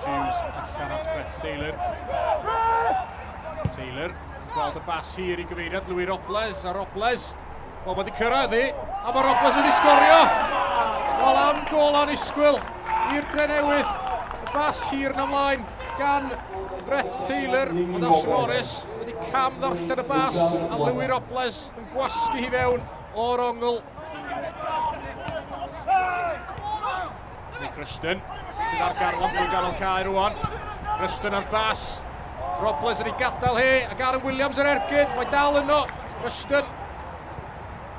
George Hughes allan at Brett Taylor. Taylor, gweld y bas hir i gyfeiriad, Louis Robles, a Robles. Wel, mae wedi cyrraedd hi, a mae Robles wedi sgorio. Wel, am gol annisgwyl i'r Drenewydd. Y bas hir yn ymlaen gan Brett Taylor. Ond Ashley Morris wedi cam ddarllen y bas, a Louis Robles yn gwasgu hi fewn o'r ongl. Christian, sydd ar garlam drwy ganol cae rwan. Christian ar bas. Robles yn ei gadael hi, ac Aaron Williams ar ergyd. Mae dal yno. Christian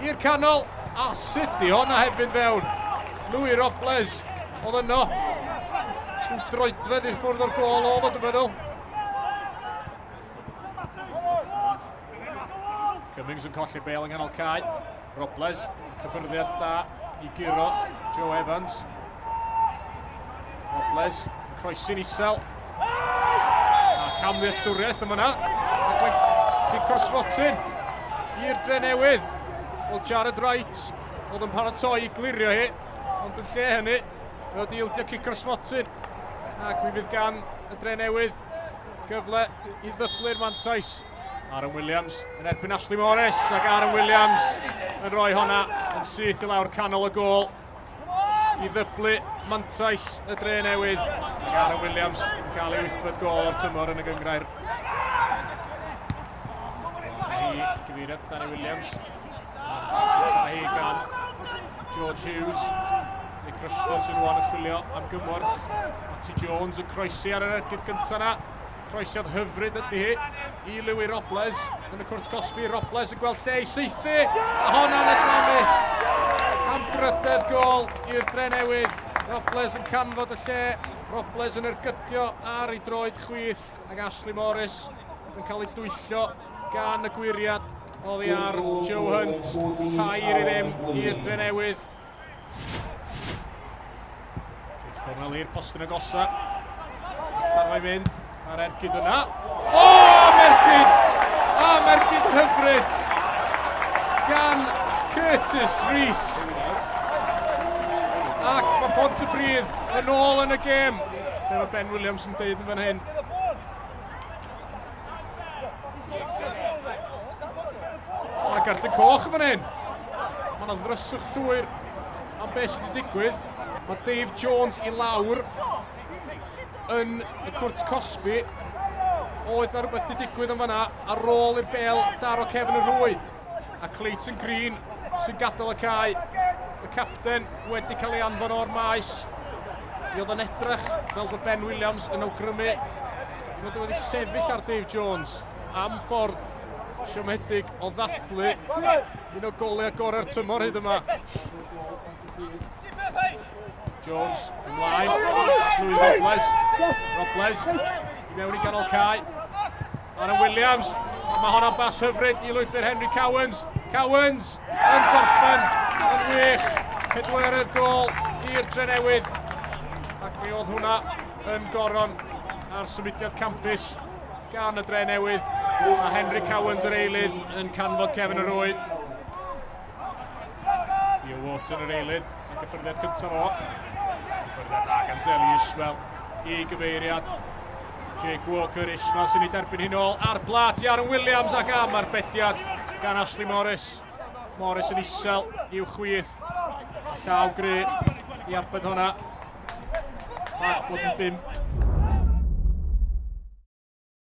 i'r canol. A sut i honna hefyd fewn. Louis Robles oedd yno. Rwy'n droedfedd i'r ffwrdd o'r gol oedd, dwi'n meddwl. Cummings yn colli bel yng nghanol cae. Robles, cyffyrddiad da i giro Joe Evans. Robles, croesi'n isel. A cam ddealltwriaeth yma yna. Ac mae'n gico'r smotin i'r Drenewydd. Wel, Jared Wright oedd yn paratoi i glirio hi. Ond yn lle hynny, fe oedd i ildio gico'r smotin. Ac mi fydd gan y Drenewydd gyfle i ddyblu'r mantais. Aaron Williams yn erbyn Ashley Morris. Ac Aaron Williams yn rhoi honna yn syth i lawr canol y gol. I ddyblu mantais y Drenewydd. Ac Aaron Williams yn cael ei wythfed gol o'r tymor yn y gyngrair. Gyfeiriad Danny Williams. Alla hi gan George Hughes. Neu Christian sy'n rwan yn chwilio am gymorth. Matty Jones yn croesi ar yr ergyd gyntaf na. Croesiad hyfryd ydy hi i Louis Robles. Yn y cwrt Cosby, Robles yn gweld lle i seithi. A honna'n edrymu. Am grydedd gol i'r Drenewydd. Robles yn canfod y lle. Robles yn ergydio ar ei droed chwith. Ac Ashley Morris yn cael ei dwyllio gan y gwiriad. Oddi ar Joe Hunt. Tair i ddim i'r Drenewydd. Cornel i'r postyn agosa. Allan mae'n mynd. A'r ergyd yna. O, mergyd! A mergyd hyfryd! Gan Curtis Rees. Ac mae Pontypridd yn ôl yn y gêm. Be mae Ben Williams yn deud yn fan hyn. Mae Garden Coch yn fan hyn. Mae yna ddryswch llwyr am beth sydd wedi digwydd. Mae Dave Jones i lawr yn y cwrt Cosby. Oedd na rhywbeth wedi digwydd yn fanna ar ôl i'r bel daro cefn y rwyd. A Clayton Green sy'n gadael y cae. Y capten wedi cael ei anfon o'r maes. Mi oedd yn edrych fel bod Ben Williams yn awgrymu. Mi oedd wedi sefyll ar Dave Jones am ffordd siomedig o ddathlu un o goliau gorau'r tymor hyd yma. Jones ymlaen, Louis Robles. Robles i mewn i ganol cae. Aaron Williams, a mae hwnna'n bas hyfryd i lwybr Henry Cowens. Cowens yn gorffen, yn wych. Pedwerydd gol i'r Drenewydd. Ac mi oedd hwnna yn goron ar symudiad campus gan y Drenewydd. A Henry Cowens yr eilydd yn canfod cefn y rwyd. Theo Wharton yr eilydd, yn gyffyrddiad cyntaf o. Gyffyrddiad ag Anzeli Ismael i gyfeiriad. Jake Walker Ismael sy'n ei derbyn hi'n ôl ar blat i Aaron Williams ac am arbediad gan Ashley Morris. Morris yn isel i'w chwith. Llaw gry i arbed hwnna. Ac bod yn 5